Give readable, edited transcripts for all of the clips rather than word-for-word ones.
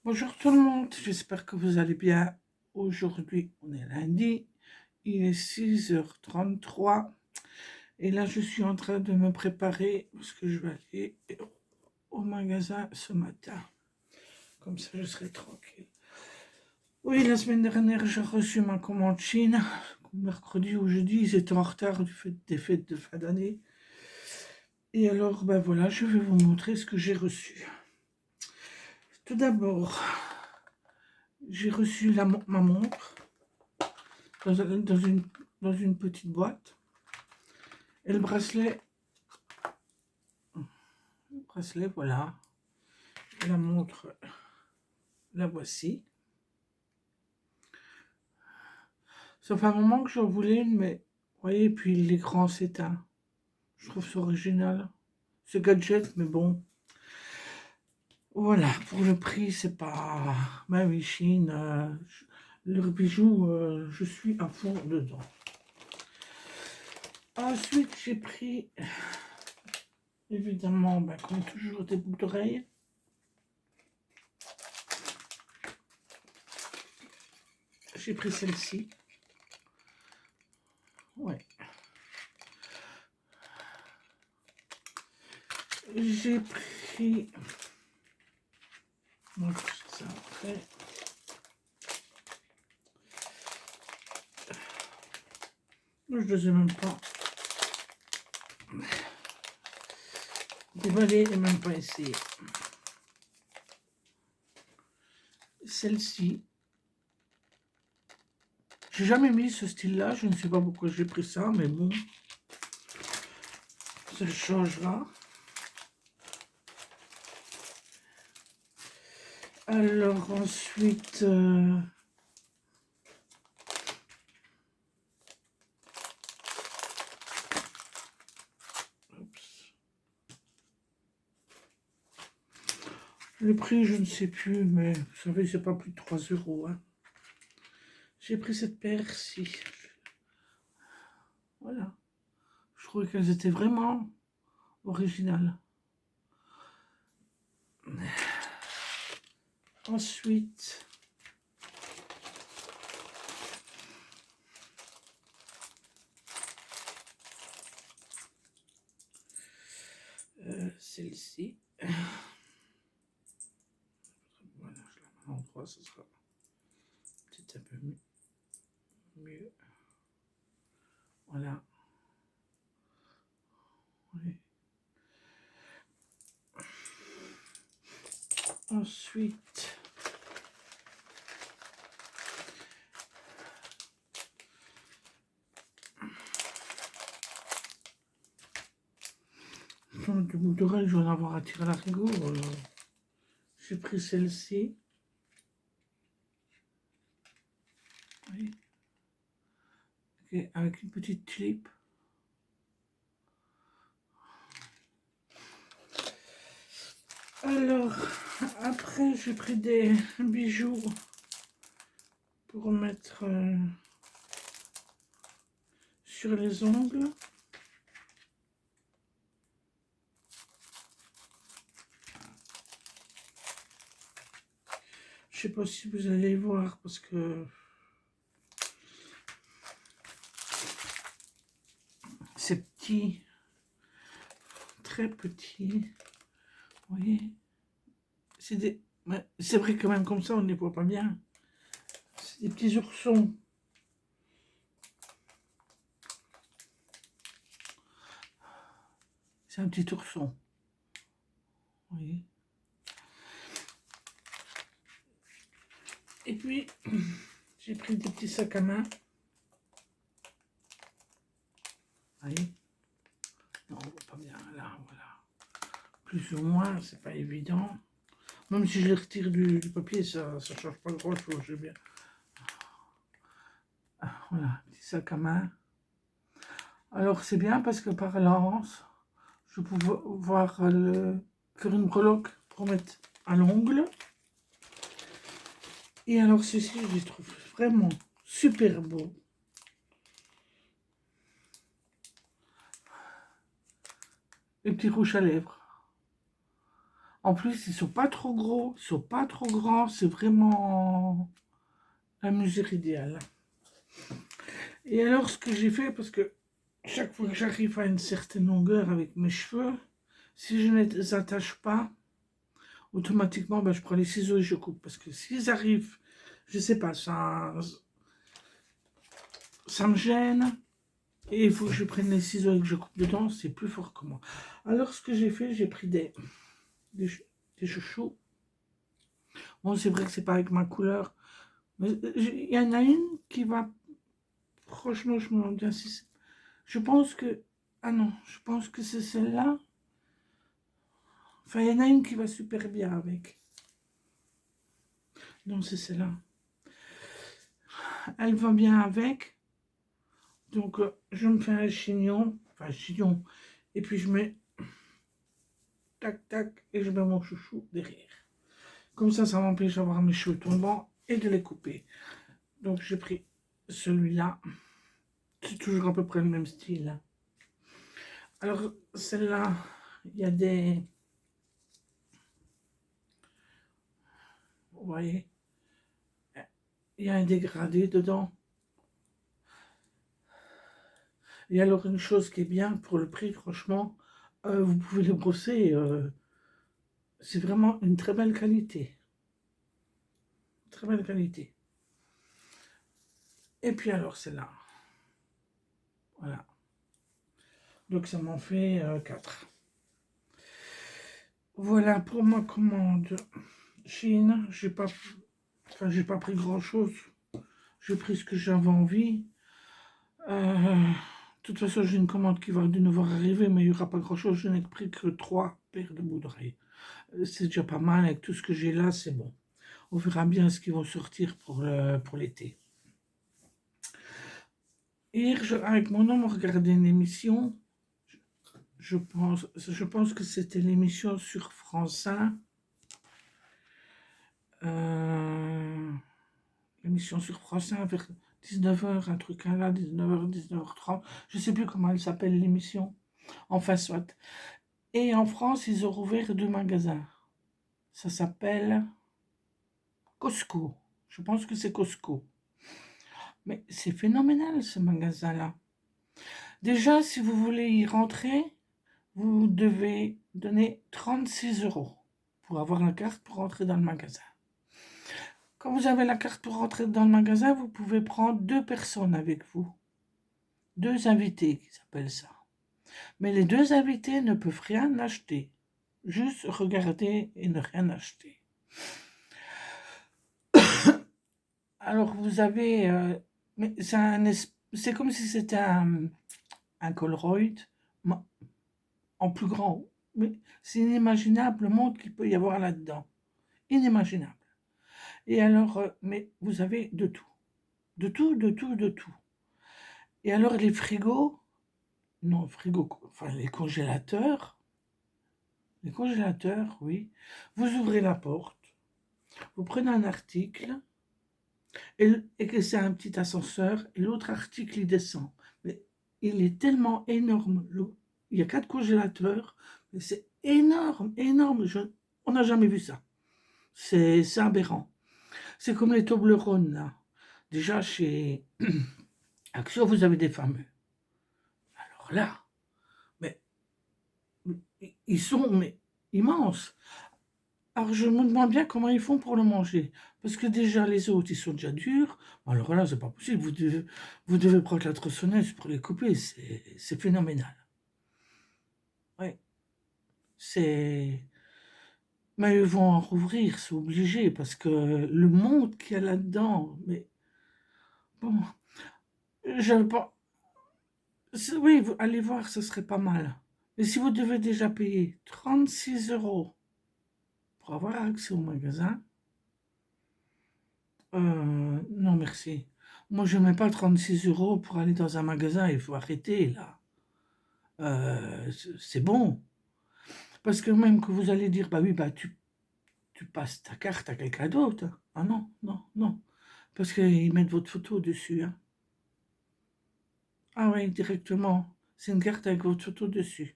Bonjour tout le monde, j'espère que vous allez bien. Aujourd'hui, on est lundi, il est 6h33 et là, je suis en train de me préparer parce que je vais aller au magasin ce matin. Comme ça, je serai tranquille. Oui, la semaine dernière, j'ai reçu ma commande Chine. Mercredi ou jeudi, ils étaient en retard du fait des fêtes de fin d'année. Et alors, ben voilà, je vais vous montrer ce que j'ai reçu. Tout d'abord, j'ai reçu ma montre dans une petite boîte. Et le bracelet, voilà. Et la montre, la voici. Ça fait un moment que j'en voulais une, mais vous voyez, puis l'écran s'éteint. Je trouve ça original. C'est gadget, mais bon. Voilà, pour le prix, c'est pas... Ben oui, Chine, leurs bijoux, je suis à fond dedans. Ensuite, j'ai pris, évidemment, ben, comme toujours, des boucles d'oreilles. J'ai pris celle-ci. Ouais. J'ai pris... Donc, ça après... Je ne les ai même pas déballé et même pas essayé. Celle-ci, j'ai jamais mis ce style-là. Je ne sais pas pourquoi j'ai pris ça, mais bon, ça changera. Alors ensuite, le prix, je ne sais plus, mais vous savez, c'est pas plus de 3 euros. Hein. J'ai pris cette paire-ci. Voilà. Je trouvais qu'elles étaient vraiment originales. Ensuite, celle-ci. Voilà, je la mets en endroit, ce sera peut-être un peu mieux. Voilà. Oui. Ensuite, du bout d'oreille, je vais en avoir à tirer la rigo. J'ai pris celle-ci. Oui. Okay, avec une petite clip. Alors, après, j'ai pris des bijoux pour mettre sur les ongles. Je sais pas si vous allez voir parce que c'est petit, très petit. Vous voyez, c'est vrai que même comme ça, on ne les voit pas bien. C'est des petits oursons. C'est un petit ourson. Vous voyez. Et puis, j'ai pris des petits sacs à main. Vous voyez. Non, on voit pas bien là, voilà. Plus ou moins, c'est pas évident. Même si je les retire du papier, ça ne change pas grand chose, j'aime bien. Voilà, petit sac à main. Alors c'est bien parce que par l'avance, je peux pouvoir faire une breloque pour mettre à l'ongle. Et alors ceci, je les trouve vraiment super beau. Les petits rouges à lèvres. En plus, ils sont pas trop gros, ils sont pas trop grands. C'est vraiment la mesure idéale. Et alors, ce que j'ai fait, parce que chaque fois que j'arrive à une certaine longueur avec mes cheveux, si je ne les attache pas, automatiquement, ben, je prends les ciseaux et je coupe. Parce que s'ils arrivent, je sais pas, ça me gêne. Et il faut que je prenne les ciseaux et que je coupe dedans, c'est plus fort que moi. Alors, ce que j'ai fait, j'ai pris des chouchous. Bon, c'est vrai que c'est pas avec ma couleur. Mais il y en a une qui va... Franchement, je me demande bien si c'est... Je pense que... Ah non, je pense que c'est celle-là. Enfin, il y en a une qui va super bien avec. Non, c'est celle-là. Elle va bien avec. Donc, je me fais un chignon. Enfin, un chignon. Et puis, je mets... Tac, tac. Et je mets mon chouchou derrière. Comme ça m'empêche d'avoir mes cheveux tombants et de les couper. Donc, j'ai pris celui-là. C'est toujours à peu près le même style. Alors, celle-là, il y a des... Vous voyez, il y a un dégradé dedans. Et alors, une chose qui est bien pour le prix, franchement, vous pouvez les brosser. C'est vraiment une très belle qualité. Très belle qualité. Et puis alors, celle-là. Voilà. Donc, ça m'en fait 4. Voilà pour ma commande Chine. J'ai pas pris grand-chose. J'ai pris ce que j'avais envie. De toute façon, j'ai une commande qui va de nouveau arriver, mais il n'y aura pas grand-chose. Je n'ai pris que 3 paires de bouts d'oreilles. C'est déjà pas mal. Avec tout ce que j'ai là, c'est bon. On verra bien ce qu'ils vont sortir pour l'été. Hier, avec mon homme, on regardait une émission. Je pense que c'était l'émission sur France 1. L'émission sur France 1 vers 19h, un truc là, 19h, 19h30. Je ne sais plus comment elle s'appelle l'émission. Enfin, soit. Et en France, ils ont ouvert 2 magasins. Ça s'appelle Costco. Je pense que c'est Costco. Mais c'est phénoménal ce magasin-là. Déjà, si vous voulez y rentrer, vous devez donner 36 € pour avoir la carte pour rentrer dans le magasin. Quand vous avez la carte pour rentrer dans le magasin, vous pouvez prendre 2 personnes avec vous. 2 invités, qui s'appellent ça. Mais les 2 invités ne peuvent rien acheter. Juste regarder et ne rien acheter. Alors vous avez... mais c'est comme si c'était un Colruyt en plus grand. Mais c'est inimaginable le monde qu'il peut y avoir là-dedans. Inimaginable. Et alors, mais vous avez de tout. De tout, de tout, de tout. Et alors les frigos, non, frigos, enfin les congélateurs, oui. Vous ouvrez la porte, vous prenez un article, et que c'est un petit ascenseur, et l'autre article, il descend. Mais il est tellement énorme. Il y a 4 congélateurs, mais c'est énorme, énorme. On n'a jamais vu ça. C'est aberrant. C'est comme les Toblerones, là. Déjà, chez Action, vous avez des fameux. Alors là, mais ils sont immenses. Alors je me demande bien comment ils font pour le manger. Parce que déjà, les autres, ils sont déjà durs. Alors là, c'est pas possible. Vous devez prendre la tronçonneuse pour les couper. C'est phénoménal. Oui, c'est... Mais ils vont en rouvrir, c'est obligé. Parce que le monde qu'il y a là-dedans... Mais bon, je pas... Oui, allez voir, ce serait pas mal. Mais si vous devez déjà payer 36 € pour avoir accès au magasin, non merci. Moi, je ne mets pas 36 € pour aller dans un magasin, il faut arrêter là. C'est bon. Parce que même que vous allez dire, bah oui, bah tu passes ta carte à quelqu'un d'autre. Ah non, non, non. Parce qu'ils mettent votre photo dessus. Hein. Ah oui, directement. C'est une carte avec votre photo dessus.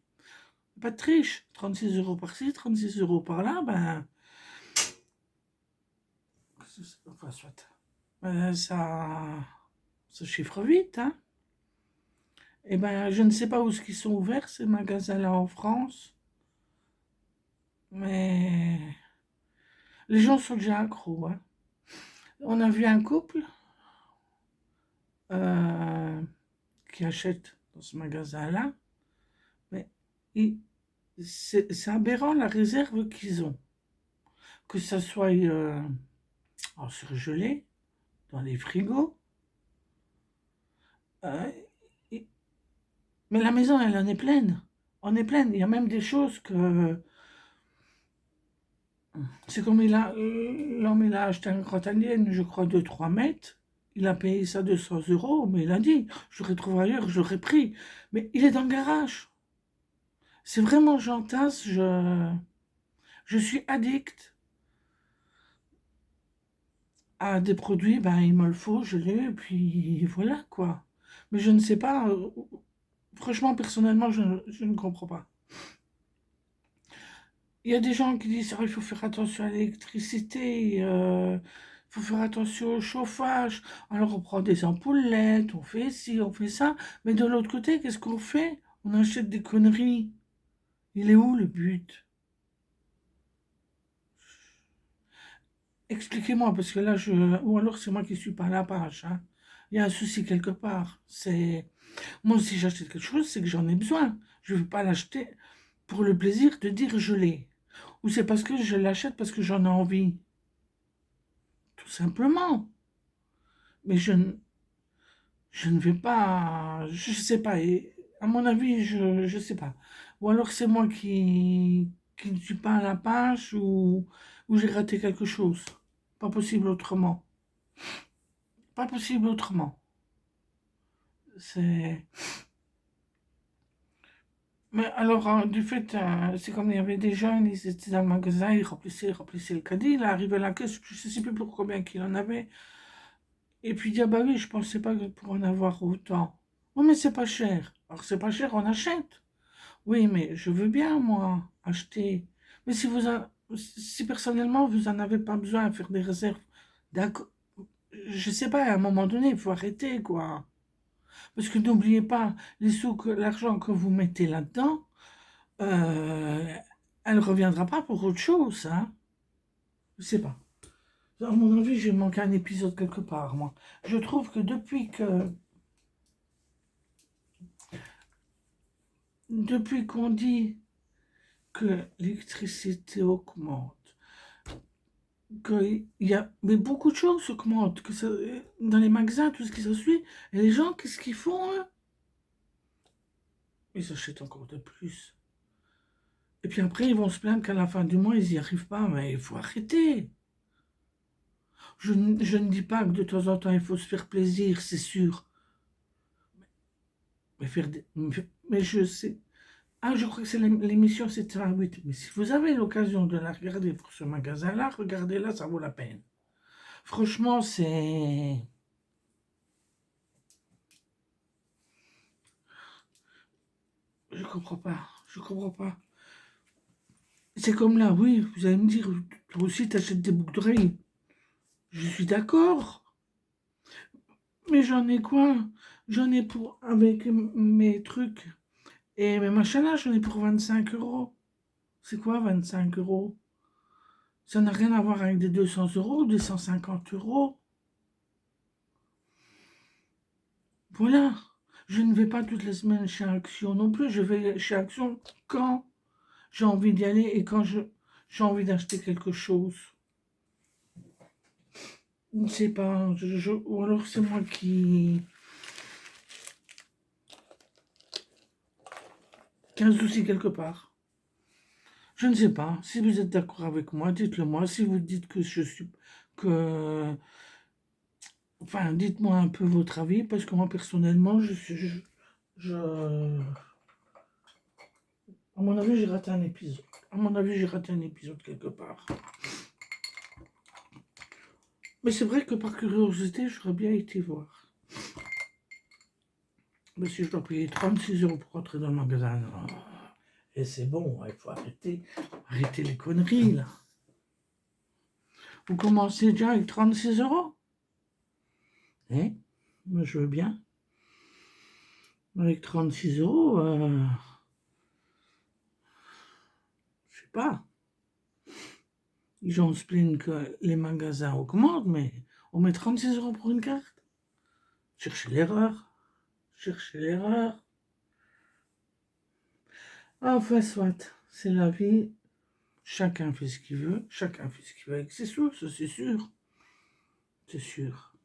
Pas de triche. 36 euros par-ci, 36 euros par-là, ben... Enfin, soit. Ça chiffre vite, hein. Eh ben, je ne sais pas où ce qu'ils sont ouverts, ces magasins-là en France, mais les gens sont déjà accros, hein. On a vu un couple euh, qui achète dans ce magasin-là, mais c'est aberrant la réserve qu'ils ont. Que ça soit en surgelé, dans les frigos. euh, et- mais la maison, elle en est pleine. On est pleine. Il y a même des choses que... C'est comme l'homme, il a acheté un grand alien, je crois, de 3 mètres. Il a payé ça 200 euros, mais il a dit, j'aurais trouvé ailleurs, j'aurais pris. Mais il est dans le garage. C'est vraiment j'entasse, je suis addict à des produits, ben il me le faut, je l'ai, et puis voilà quoi. Mais je ne sais pas, franchement, personnellement, je ne comprends pas. Il y a des gens qui disent, oh, il faut faire attention à l'électricité, il faut faire attention au chauffage. Alors on prend des ampoulettes, on fait ci, on fait ça. Mais de l'autre côté, qu'est-ce qu'on fait? On achète des conneries. Il est où le but? Expliquez-moi, parce que là, ou alors c'est moi qui suis pas à la page, hein. Il y a un souci quelque part. Moi, si j'achète quelque chose, c'est que j'en ai besoin. Je ne veux pas l'acheter pour le plaisir de dire je l'ai. Ou c'est parce que je l'achète parce que j'en ai envie. Tout simplement. Mais je ne vais pas... Je sais pas. Et à mon avis, je sais pas. Ou alors c'est moi qui ne suis pas à la page ou j'ai raté quelque chose. Pas possible autrement. Pas possible autrement. C'est... Mais alors, du fait, c'est comme il y avait des jeunes, ils étaient dans le magasin, ils remplissaient le caddie, il est arrivé à la caisse, je ne sais plus pour combien qu'il en avait. Et puis il dit, ah bah oui, je pensais pas que pour en avoir autant. Oui, mais c'est pas cher. Alors c'est pas cher, on achète. Oui, mais je veux bien, moi, acheter. Mais si personnellement, vous en avez pas besoin de faire des réserves, d'accord, je sais pas, à un moment donné, il faut arrêter, quoi. Parce que n'oubliez pas, l'argent que vous mettez là-dedans, euh, elle ne reviendra pas pour autre chose, hein. Je sais pas. À mon avis, j'ai manqué un épisode quelque part, moi. Je trouve que depuis qu'on dit que l'électricité augmente, qu'il y a, mais beaucoup de choses augmentent, dans les magasins, tout ce qui s'ensuit, et les gens, qu'est-ce qu'ils font, eux? Ils achètent encore de plus. Et puis après, ils vont se plaindre qu'à la fin du mois, ils n'y arrivent pas, mais il faut arrêter. Je ne dis pas que de temps en temps, il faut se faire plaisir, c'est sûr. Mais, mais je sais. Ah, je crois que c'est l'émission 708. Mais si vous avez l'occasion de la regarder pour ce magasin-là, regardez-la, ça vaut la peine. Franchement, c'est... Je comprends pas. Je comprends pas. C'est comme là, oui, vous allez me dire, toi aussi, t'achètes des boucles d'oreilles. Je suis d'accord. Mais j'en ai quoi? J'en ai pour... Avec mes trucs et mes machins là, j'en ai pour 25 euros. C'est quoi 25 euros? Ça n'a rien à voir avec des 200 euros, des 150 euros. Voilà. Je ne vais pas toutes les semaines chez Action non plus. Je vais chez Action quand j'ai envie d'y aller et quand j'ai envie d'acheter quelque chose. Je ne sais pas. Ou alors c'est moi qui a un souci quelque part. Je ne sais pas. Si vous êtes d'accord avec moi, dites-le moi. Si vous dites que je suis... que... Enfin, dites-moi un peu votre avis, parce que moi, personnellement, je- à mon avis, j'ai raté un épisode. À mon avis, j'ai raté un épisode quelque part. Mais c'est vrai que par curiosité, j'aurais bien été voir. Mais si je dois payer 36 euros pour rentrer dans le magasin, non. Et c'est bon, il faut arrêter les conneries, là. Vous commencez déjà avec 36 euros. Hein? Moi, je veux bien. Avec 36 euros, je sais pas. Les gens se plaignent que les magasins augmentent, mais on met 36 euros pour une carte. Cherchez l'erreur. Cherchez l'erreur. Enfin, soit, c'est la vie. Chacun fait ce qu'il veut. Chacun fait ce qu'il veut avec ses sous, ça c'est sûr. C'est sûr.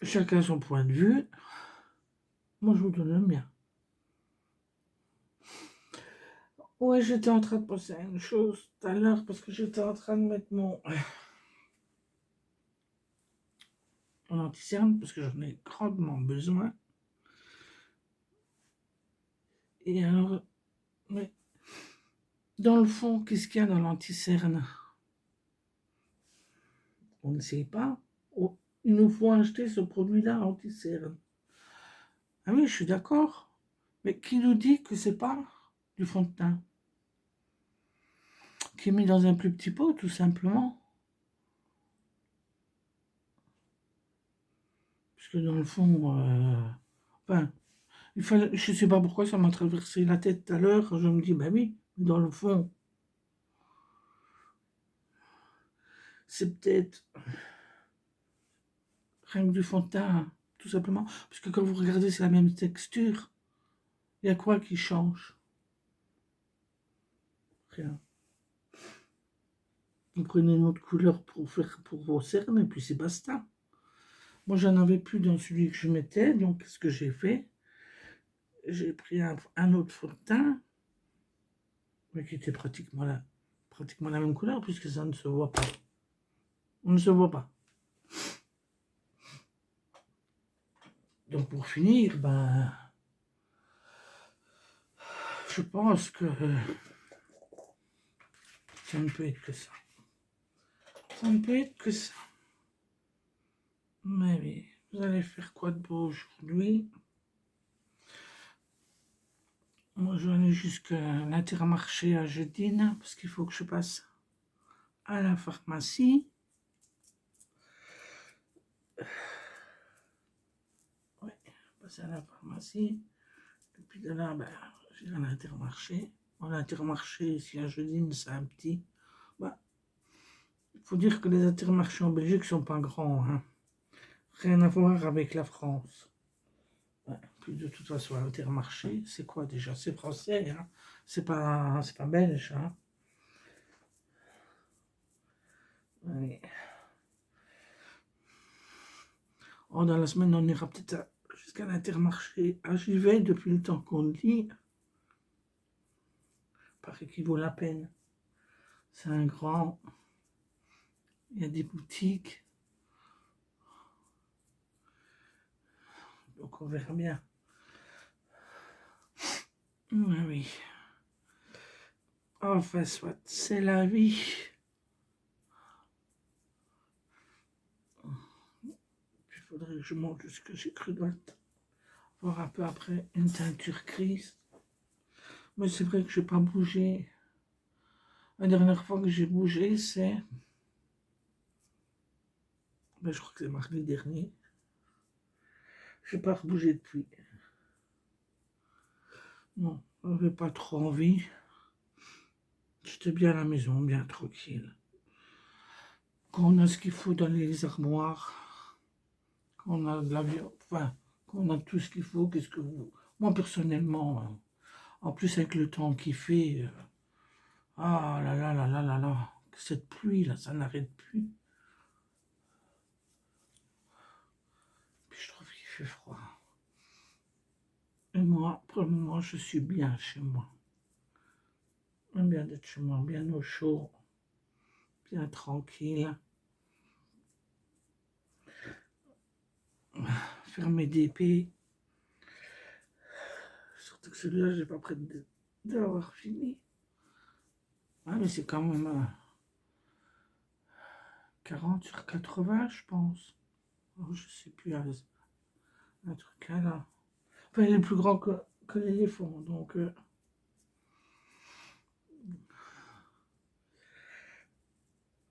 Chacun son point de vue. Moi, je vous donne le mien. Ouais, j'étais en train de penser à une chose tout à l'heure parce que j'étais en train de mettre mon anti-cerne parce que j'en ai grandement besoin. Et alors, mais dans le fond, qu'est-ce qu'il y a dans l'anti-cerne? On ne sait pas. Oh, il nous faut acheter ce produit-là anti-cerne. Ah oui, je suis d'accord. Mais qui nous dit que c'est pas du fond de teint qui est mis dans un plus petit pot, tout simplement? Parce que dans le fond, enfin, je ne sais pas pourquoi ça m'a traversé la tête tout à l'heure. Je me dis, ben oui, dans le fond, c'est peut-être rien que du fond de teint, tout simplement. Parce que quand vous regardez, c'est la même texture. Il y a quoi qui change? Rien. Vous prenez une autre couleur pour faire pour vos cernes et puis c'est basta. Moi, j'en avais plus dans celui que je mettais, donc qu'est-ce que j'ai fait? J'ai pris un autre fond de teint, mais qui était pratiquement la même couleur, puisque ça ne se voit pas. On ne se voit pas. Donc pour finir, ben, je pense que ça ne peut être que ça. Ça ne peut être que ça. Mais oui, vous allez faire quoi de beau aujourd'hui? Moi, je vais aller jusqu'à l'Intermarché à Jedine, parce qu'il faut que je passe à la pharmacie. Oui, passer à la pharmacie. Et puis de là, ben, j'irai à l'Intermarché. Bon, l'Intermarché, ici à Jedine, c'est un petit. Ben, il faut dire que les Intermarchés en Belgique sont pas grands. Hein. Rien à voir avec la France. Ouais, puis de toute façon, Intermarché, c'est quoi déjà? C'est français, hein? C'est pas belge. Hein? Oui. Oh, dans la semaine, on ira peut-être jusqu'à l'Intermarché. Ah, j'y vais depuis le temps qu'on dit. Paraît qu'il vaut la peine. C'est un grand. Il y a des boutiques. Donc on verra bien. Oui. Enfin, soit, c'est la vie. Il faudrait que je monte ce que j'ai cru droite. Voir un peu après une teinture grise. Mais c'est vrai que je n'ai pas bougé. La dernière fois que j'ai bougé, c'est. Ben, je crois que c'est mardi dernier. Je n'ai pas rebougé depuis. Non, je n'avais pas trop envie. J'étais bien à la maison, bien tranquille. Quand on a ce qu'il faut dans les armoires, quand on a de la viande, enfin, quand on a tout ce qu'il faut, qu'est-ce que vous. Moi, personnellement, en plus avec le temps qu'il fait, ah là là là là là là, cette pluie là, ça n'arrête plus. Puis je trouve qu'il fait froid. Et moi, pour le moment, je suis bien chez moi. J'aime bien d'être chez moi, bien au chaud, bien tranquille. Faire mes DP. Surtout que celui-là, j'ai pas prêt d'avoir fini. Ah, mais c'est quand même 40 sur 80, je pense. Oh, je sais plus, un truc là. Enfin, il est plus grand que. que l'éléphant. Donc,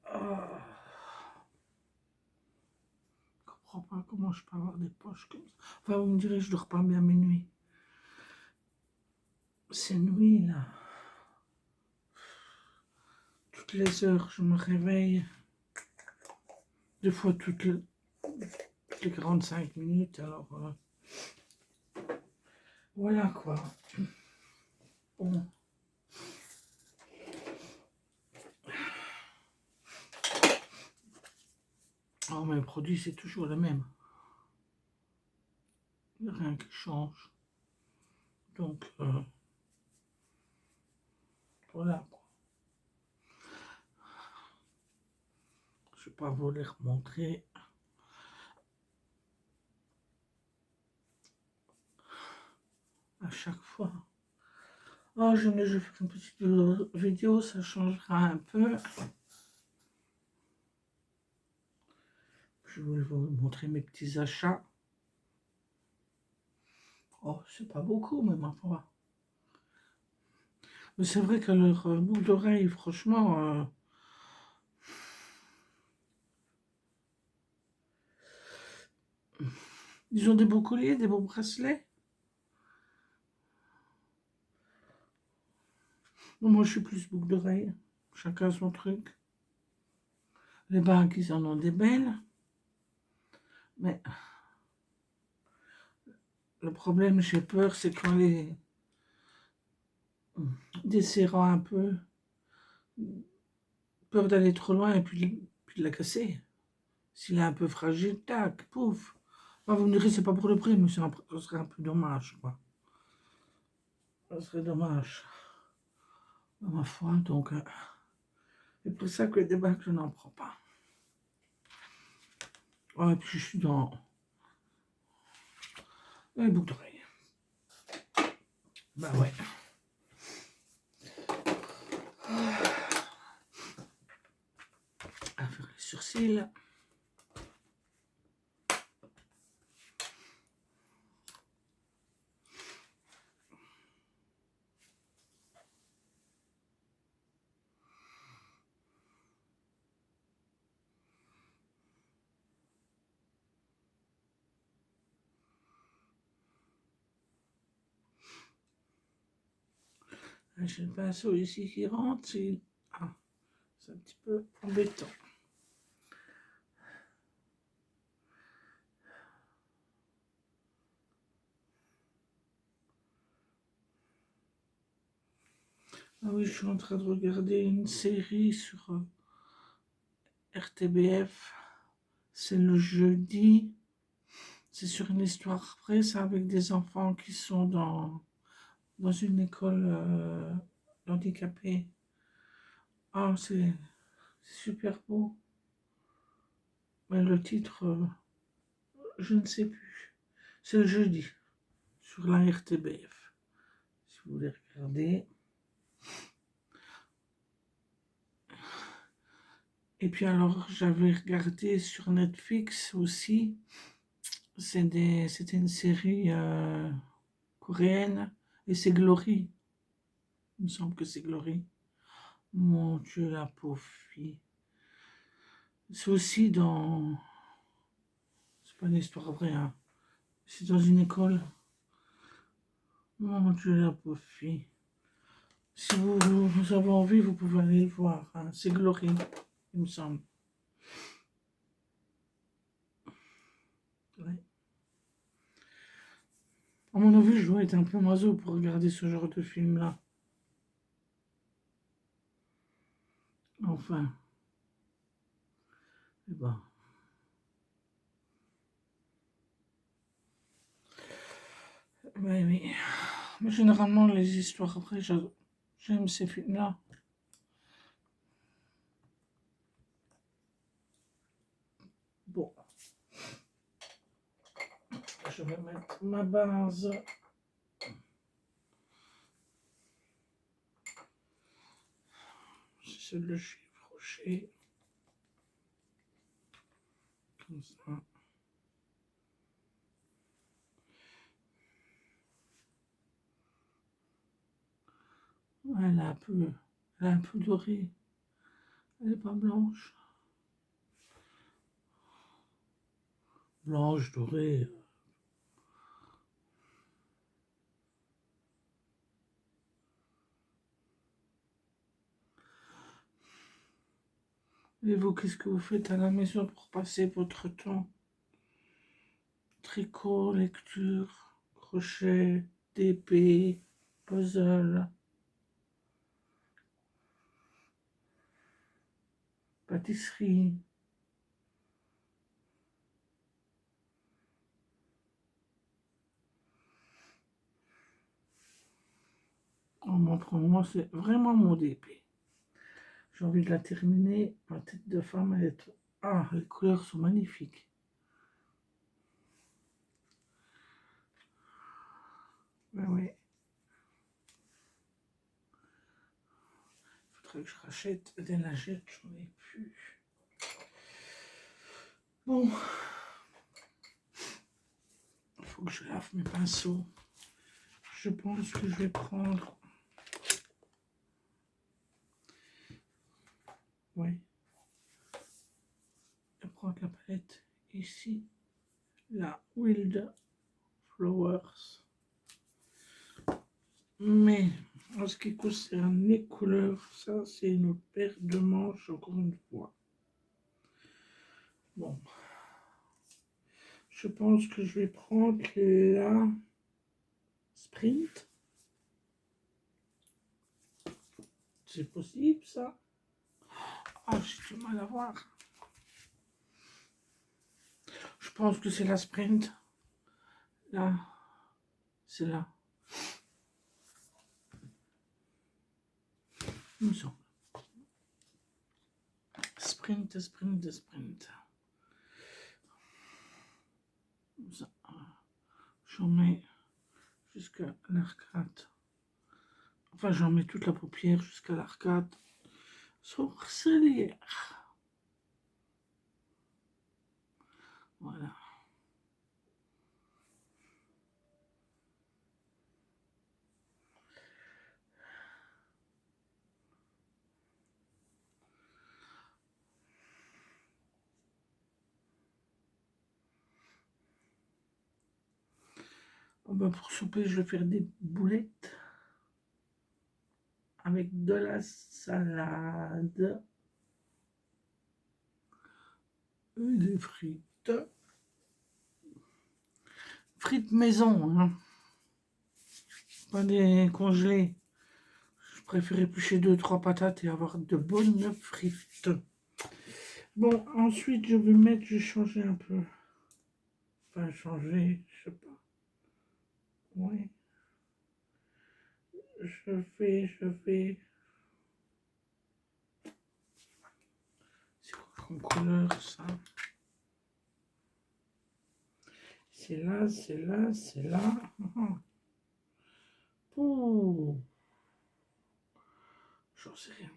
ah, je comprends pas comment je peux avoir des poches comme ça. Enfin, vous me direz, je dors pas bien mes nuits. Ces nuits là, toutes les heures, je me réveille. Des fois, toutes les 45 minutes. Alors, voilà quoi. Bon. Oh, mais le produit, c'est toujours le même. Il n'y a rien qui change. Donc, voilà. Je ne vais pas vous les remontrer. À chaque fois. Oh, je vais faire une petite vidéo, ça changera un peu. Je vais vous montrer mes petits achats. Oh, c'est pas beaucoup, mais ma foi. Mais c'est vrai que leur boucle d'oreille, franchement, ils ont des beaux colliers, des beaux bracelets. Moi, je suis plus boucle d'oreille. Chacun son truc. Les bagues, ils en ont des belles. Mais le problème, j'ai peur, c'est quand les desserrant un peu, peur d'aller trop loin et puis de la casser. S'il est un peu fragile, tac, pouf. Enfin, vous me direz, c'est pas pour le prix, mais ça serait un peu dommage, quoi. Ça serait dommage. Ma foi, donc, c'est pour ça que les débats, je n'en prends pas. Oh, et puis je suis dans les boucles d'oreilles. Bah ouais. À faire les sourcils. J'ai le pinceau ici qui rentre. Ah, c'est un petit peu embêtant. Ah oui, je suis en train de regarder une série sur RTBF. C'est le jeudi. C'est sur une histoire vraie, c'est avec des enfants qui sont dans une école handicapée. Ah, c'est super beau. Mais le titre, je ne sais plus. C'est le jeudi, sur la RTBF. Si vous voulez regarder. Et puis alors, j'avais regardé sur Netflix aussi. C'était une série coréenne. Et c'est Glory. Il me semble que c'est Glory. Mon Dieu, la pauvre fille. C'est aussi dans... C'est pas une histoire vraie, hein. C'est dans une école. Mon Dieu, la pauvre fille. Si vous avez envie, vous pouvez aller le voir, hein. C'est Glory, il me semble. Ouais. À mon avis, je dois être un peu maso pour regarder ce genre de film-là. Enfin. Eh ben. Oui, oui. Mais généralement, les histoires vraies, j'aime ces films-là. Bon. Je vais mettre ma base. C'est celle de chez Crochet. Comme ça. Elle est un peu dorée. Elle n'est pas blanche. Blanche, dorée. Et vous, qu'est-ce que vous faites à la maison pour passer votre temps? Tricot, lecture, crochet, TP, puzzle, pâtisserie. Oh, pour moi, c'est vraiment mon DP. J'ai envie de la terminer. Ma tête de femme, elle est... Ah, les couleurs sont magnifiques. Ouais, ouais. Il faudrait que je rachète des lingettes, j'en ai plus. Bon, il faut que je lave mes pinceaux. Je pense que je vais prendre... Oui. Je vais prendre la palette ici. La Wild Flowers. Mais en ce qui concerne les couleurs, ça c'est une paire de manches encore une fois. Bon, je pense que je vais prendre la Sprint. C'est possible ça? Ah, j'ai du mal à voir. Je pense que c'est la Sprint. Là, c'est là. Il me semble. Sprint, sprint, sprint. J'en mets jusqu'à l'arcade. Enfin, j'en mets toute la paupière jusqu'à l'arcade sourcilière. Voilà. Oh ben pour souper, je vais faire des boulettes avec de la salade et des frites. Frites maison, hein. Pas des congelés. Je préfère éplucher 2-3 patates et avoir de bonnes frites. Bon, ensuite, je vais mettre, je vais changer un peu. Enfin, changer, je sais pas. Oui. Je vais. C'est quoi comme couleur, ça? C'est là, c'est là, c'est là. Ouh. J'en sais rien.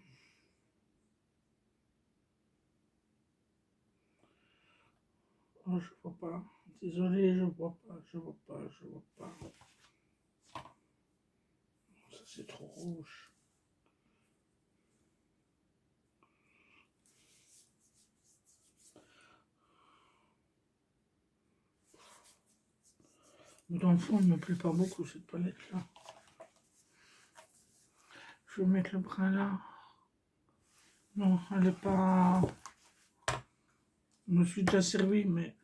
Oh, je vois pas. Désolé, je vois pas, je vois pas, je vois pas. Ça, c'est trop rouge. Mais dans le fond, il ne me plaît pas beaucoup, cette palette-là. Je vais mettre le brun là. Non, elle n'est pas... Je me suis déjà servi, mais...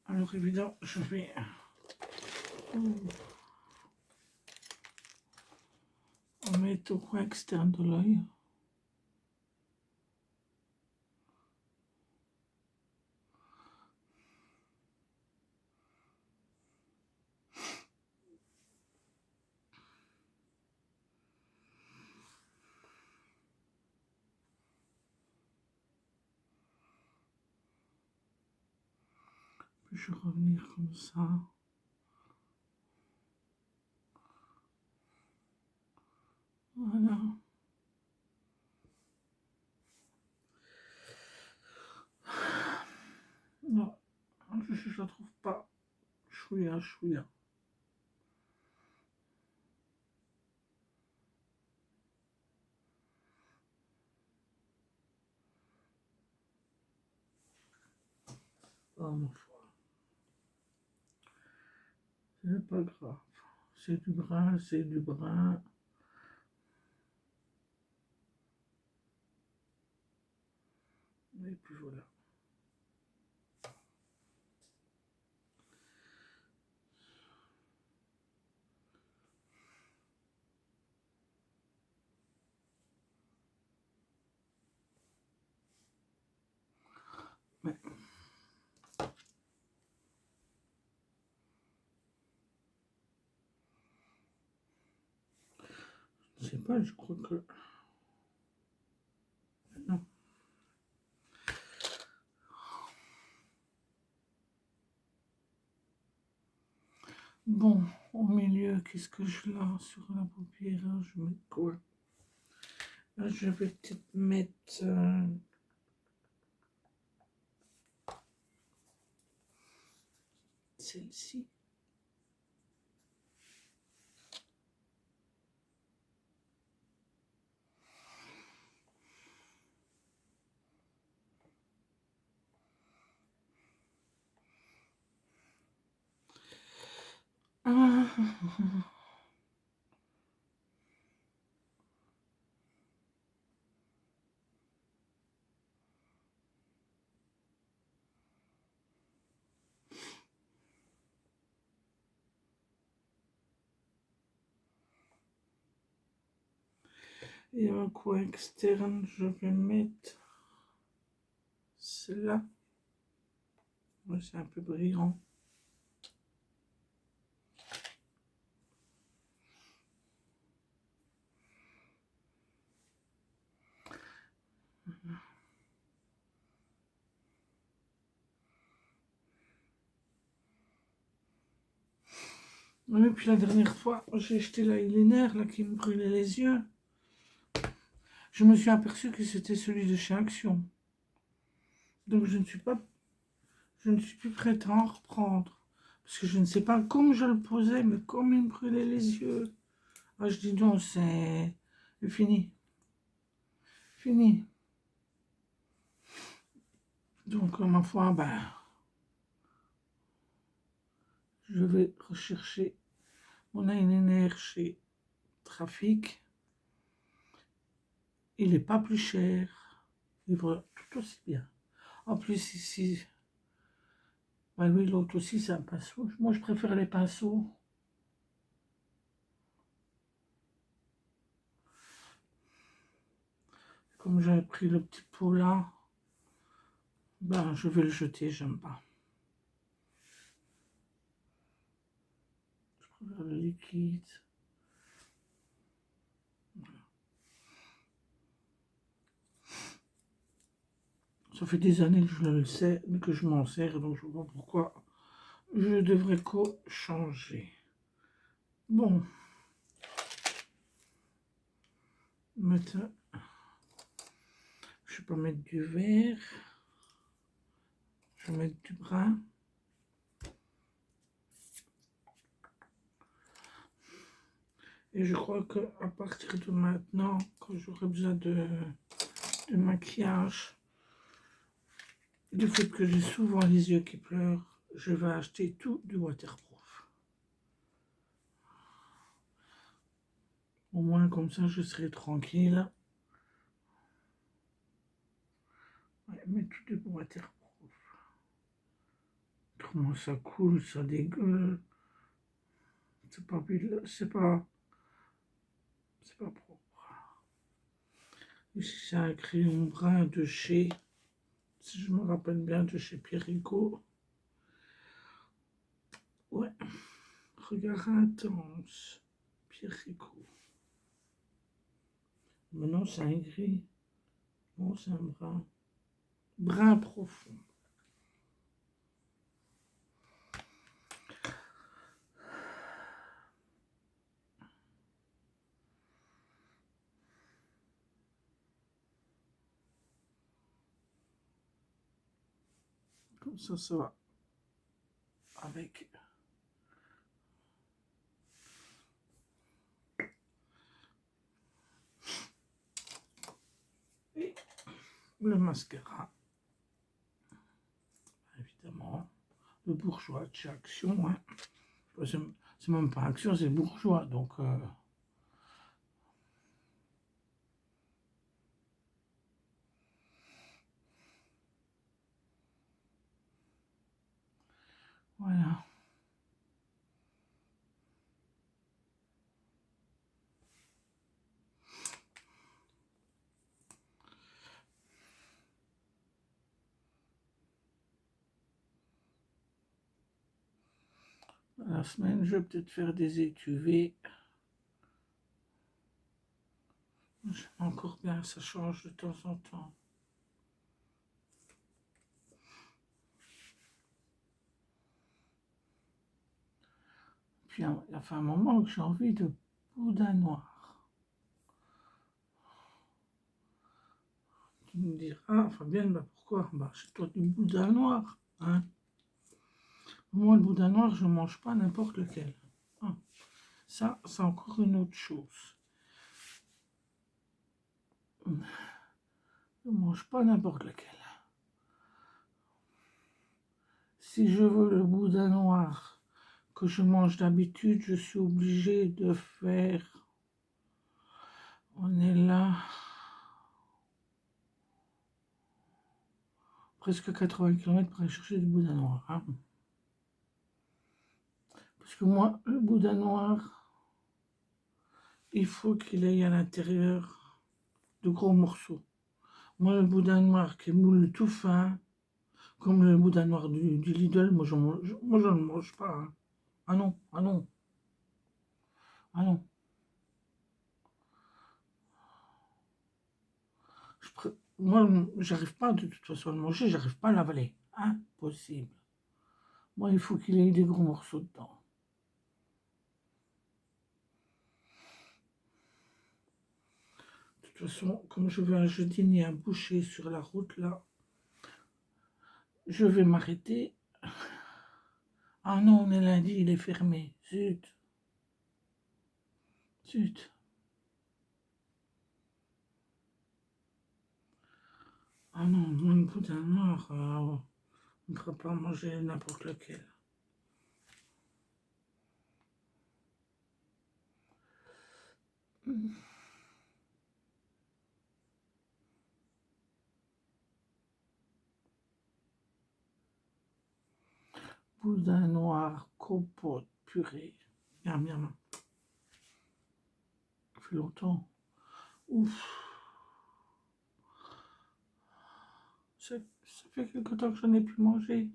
Alors, évidemment, je vais... On met au coin externe de l'œil. Puis je vais revenir comme ça. Voilà. Non, je la trouve pas chouïa, chouïa. Oh ma foi, c'est pas grave. C'est du brun, c'est du brun. Et puis voilà. Mais je sais pas, je crois que... Non. Bon, au milieu, qu'est-ce que je lance sur la paupière? Je mets quoi? Là, je vais peut-être mettre celle-ci. Ah. Et un coin externe, je vais mettre cela. Ouais, c'est un peu brillant. Et puis la dernière fois, j'ai acheté l'eyeliner là qui me brûlait les yeux. Je me suis aperçu que c'était celui de chez Action. Donc je ne suis plus prête à en reprendre. Parce que je ne sais pas comme je le posais, mais comme il me brûlait les yeux. Ah, je dis non, c'est fini. Fini. Donc, ma foi, ben, je vais rechercher mon eyeliner chez Trafic. Il n'est pas plus cher. Il va tout aussi bien. En plus, ici, ben oui, l'autre aussi, c'est un pinceau. Moi, je préfère les pinceaux. Comme j'avais pris le petit pot là, ben, je vais le jeter, j'aime pas. Je préfère le liquide. Ça fait des années que je le sais, que je m'en sers, donc je vois pas pourquoi je devrais changer. Bon. Maintenant, je vais pas mettre du vert. Je vais mettre du brun. Et je crois qu'à partir de maintenant, quand j'aurai besoin de maquillage, du fait que j'ai souvent les yeux qui pleurent, je vais acheter tout du waterproof. Au moins, comme ça, je serai tranquille. Ouais, mais tout est waterproof. Comment ça coule, ça dégueule. C'est pas propre. Ici, c'est un crayon brun de chez, si je me rappelle bien, de chez Pierrico. Ouais, regard intense, Pierrico. Maintenant, c'est un gris. Non, c'est un brun. Brun profond. Comme ça va avec et le mascara, évidemment. le bourgeois de chez Action. Hein. C'est même pas Action, c'est bourgeois. Donc, voilà. La semaine, je vais peut-être faire des étuvées. J'aime encore bien, ça change de temps en temps. Puis, il y a fait un moment que j'ai envie de boudin noir. Tu me diras, Fabienne, bah pourquoi? Bah, c'est toi du boudin noir. Hein. Moi, le boudin noir, je ne mange pas n'importe lequel. Hein. Ça, c'est encore une autre chose. Je ne mange pas n'importe lequel. Si je veux le boudin noir que je mange d'habitude, je suis obligé de faire... On est là... Presque 80 km pour aller chercher du boudin noir. Hein. Parce que moi, le boudin noir, il faut qu'il aille à l'intérieur de gros morceaux. Moi, le boudin noir qui est moulu tout fin, comme le boudin noir du Lidl, moi, je ne le mange pas. Hein. Ah non, ah non, ah non. Moi, j'arrive pas de toute façon à le manger, j'arrive pas à l'avaler. Impossible. Moi, il faut qu'il ait des gros morceaux dedans. De toute façon, comme je vais un jeudi ni un boucher sur la route, là, je vais m'arrêter. Ah non, on est lundi, il est fermé. Zut. Zut. Ah non, moi, le boudin noir, on ne peut pas manger n'importe lequel. Boudin noir, compote, purée. Miam, miam. Ça fait longtemps. Ouf. Ça fait quelque temps que je n'ai plus mangé.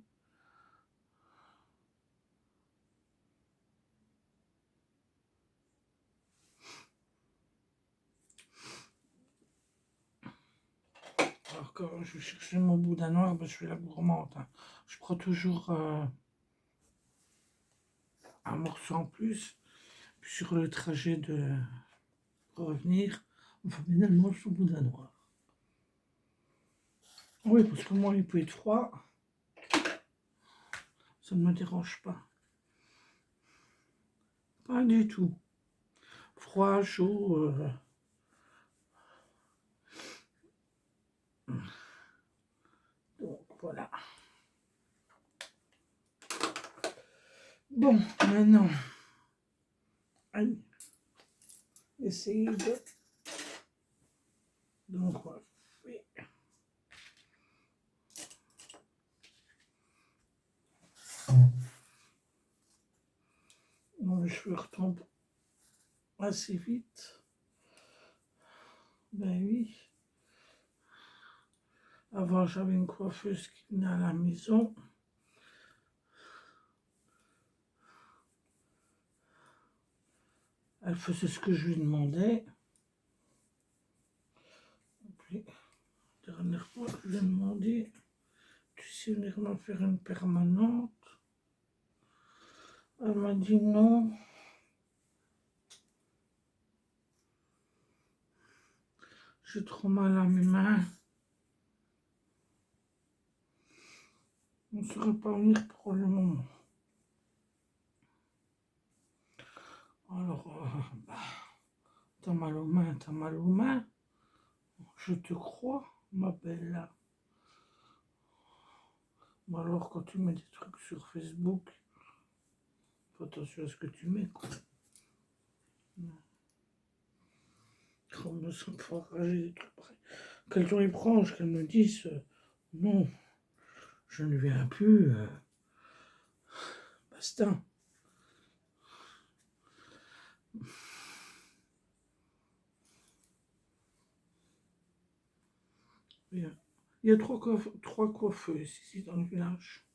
Alors quand je cherche mon boudin noir, ben, je fais la gourmande. Hein. Je prends toujours un morceau en plus. Puis sur le trajet de revenir, enfin, finalement, je suis au boudin noir. Oui, parce que moi, il peut être froid. Ça ne me dérange pas. Pas du tout. Froid, chaud. Donc voilà. Bon, maintenant, allez, essayez de... Donc, on va faire... Les cheveux retombent assez vite. Ben oui. Avant, j'avais une coiffeuse qui venait à la maison. Elle faisait ce que je lui demandais. Et puis, dernière fois, je lui ai demandé, tu sais venir me faire une permanente? Elle m'a dit non. J'ai trop mal à mes mains. On ne saurait pas venir pour le moment. Alors, t'as mal aux mains, t'as mal aux mains. Je te crois, ma belle. Ou alors quand tu mets des trucs sur Facebook, fais attention à ce que tu mets, quoi. On me sent fort rager des trucs pareils. Qu'elle t'en est proche, qu'elle me dise non, je ne viens plus, basta. Il y a trois coiffeuses ici dans le village.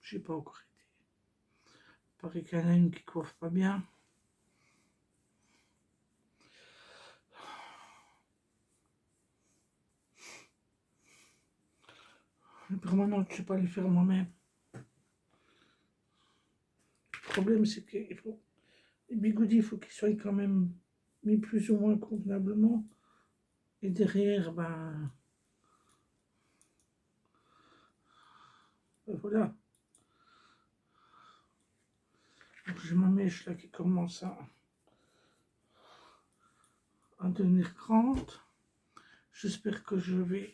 J'ai pas encore été. Il paraît qu'il y en a une qui coiffe pas bien. Mais permanent, je ne sais pas les faire moi-même. Le problème, c'est que les bigoudis, il faut qu'ils soient quand même mis plus ou moins convenablement. Et derrière, voilà. Donc, j'ai ma mèche là qui commence à devenir grande. J'espère que je vais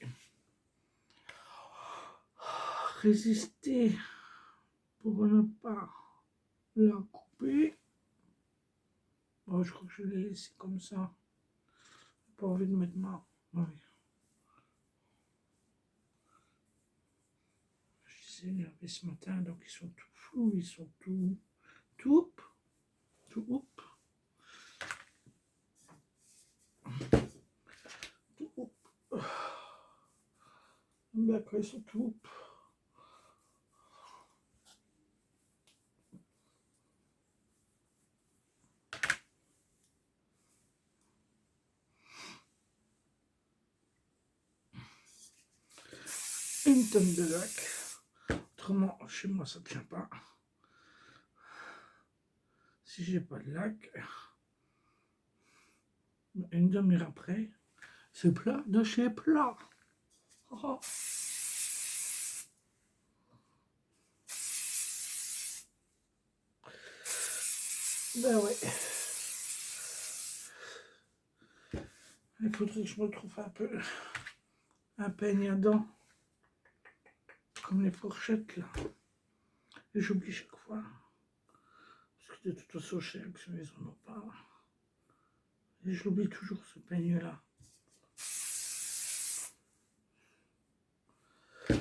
résister pour ne pas la couper. Bon, je crois que je vais la laisser comme ça. J'ai pas envie de mettre ma... Oui. Je les ai lavés ce matin, donc ils sont tout flous, ils sont tout... Tout. D'accord, ils sont tout. Une tonne de lac. Autrement, chez moi, ça ne tient pas. Si j'ai pas de lac, une demi-heure après, c'est plat de chez plat. Oh. Ben ouais. Il faudrait que je me trouve un peigne à dents. Comme les fourchettes là. Et j'oublie chaque fois. Parce que de toute façon, chez Action, ils en ont pas. Et je l'oublie toujours ce peigne là. On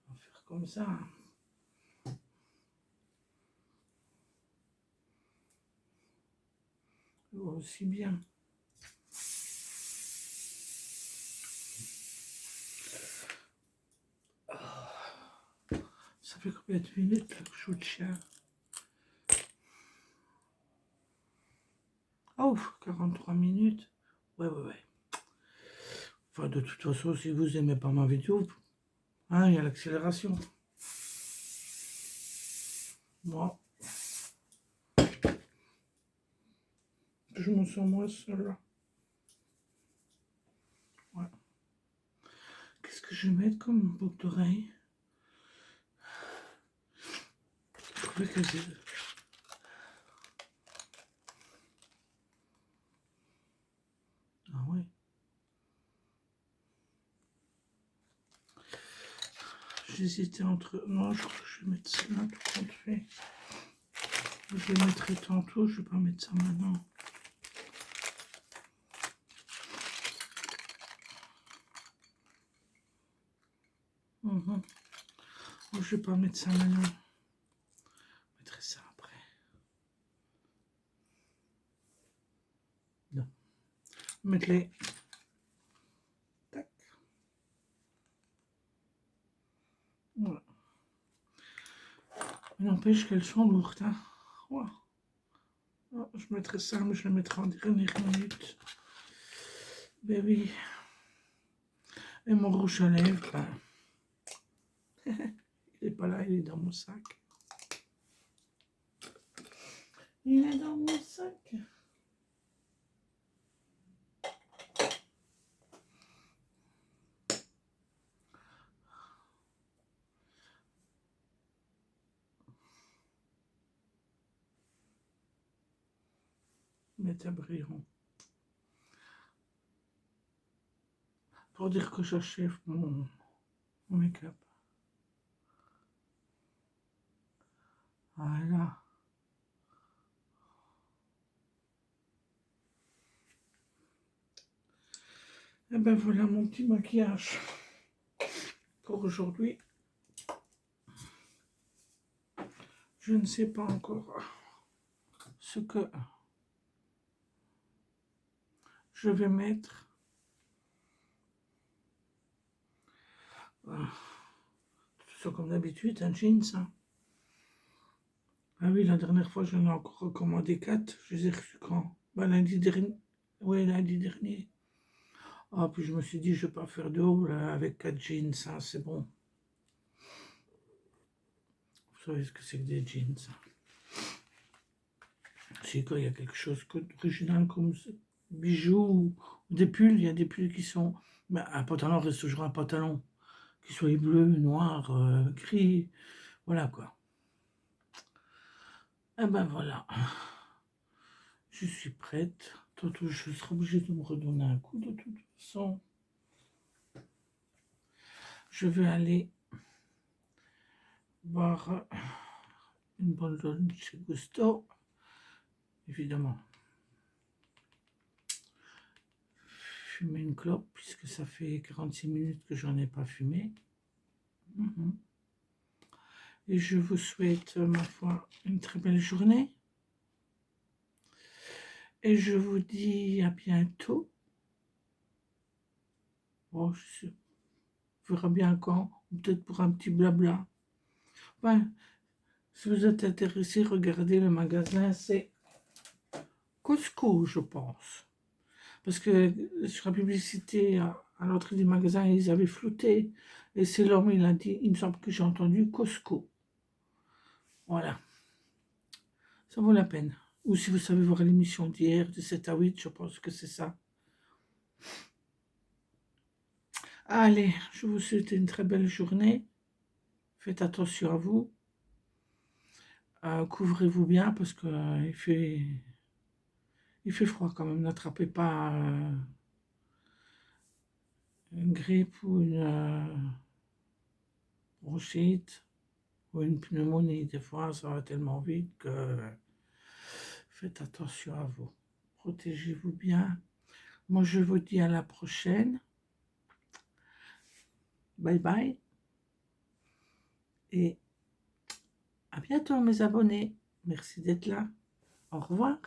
va faire comme ça. Aussi bien. Ça fait combien de minutes là, que je joue de chien? Oh, 43 minutes. Ouais. Enfin, de toute façon, si vous aimez pas ma vidéo, hein, il y a l'accélération. Moi, je me sens moins seul là. Ouais. Qu'est-ce que je vais mettre comme boucle d'oreille? Je trouvais que c'est... Ah ouais. J'hésitais entre... Non, je crois que je vais mettre ça là, tout compte fait. Je le mettrai tantôt, je vais pas mettre ça maintenant. Je vais pas mettre ça maintenant. Je mettrai ça après. Non. Mettre-les. Tac. Voilà. Mais n'empêche qu'elles sont lourdes. Hein. Wow. Oh, je mettrai ça, mais je le mettrai en dernière minute. Ben oui. Et mon rouge à lèvres, il n'est pas là, il est dans mon sac. Il est dans mon sac. Métabrion. pour dire que j'achève mon make-up. Voilà. Et ben voilà mon petit maquillage pour aujourd'hui. Je ne sais pas encore ce que je vais mettre. C'est comme d'habitude, un jeans. Hein. Ah oui, la dernière fois, j'en ai encore recommandé 4. Je les ai reçus quand lundi dernier. Oui, lundi dernier. Ah, puis je me suis dit, je ne vais pas faire de haul avec 4 jeans, hein, c'est bon. Vous savez ce que c'est que des jeans. Si quand il y a quelque chose d'original comme bijoux ou des pulls, il y a des pulls qui sont... Mais un pantalon reste toujours un pantalon. Qu'il soit bleu, noir, gris, voilà quoi. Et ben voilà. Je suis prête. Tantôt, je serai obligée de me redonner un coup de toute façon. Je vais aller boire une bonne zone chez Gusto, évidemment. Fumer une clope, puisque ça fait 46 minutes que j'en ai pas fumé. Et je vous souhaite, ma foi, une très belle journée. Et je vous dis à bientôt. Bon, je verrai bien quand, peut-être pour un petit blabla. Ouais, si vous êtes intéressé, regardez le magasin, c'est Costco, je pense. Parce que sur la publicité, à l'entrée du magasin, ils avaient flouté. Et c'est l'homme, il a dit, il me semble que j'ai entendu Costco. Voilà. Ça vaut la peine. Ou si vous savez voir l'émission d'hier, de 7 à 8, je pense que c'est ça. Allez, je vous souhaite une très belle journée. Faites attention à vous. Couvrez-vous bien parce que il fait froid quand même. N'attrapez pas une grippe ou une bronchite ou une pneumonie. Des fois, ça va tellement vite que faites attention à vous. Protégez-vous bien. Moi, je vous dis à la prochaine. Bye bye. Et à bientôt, mes abonnés. Merci d'être là. Au revoir.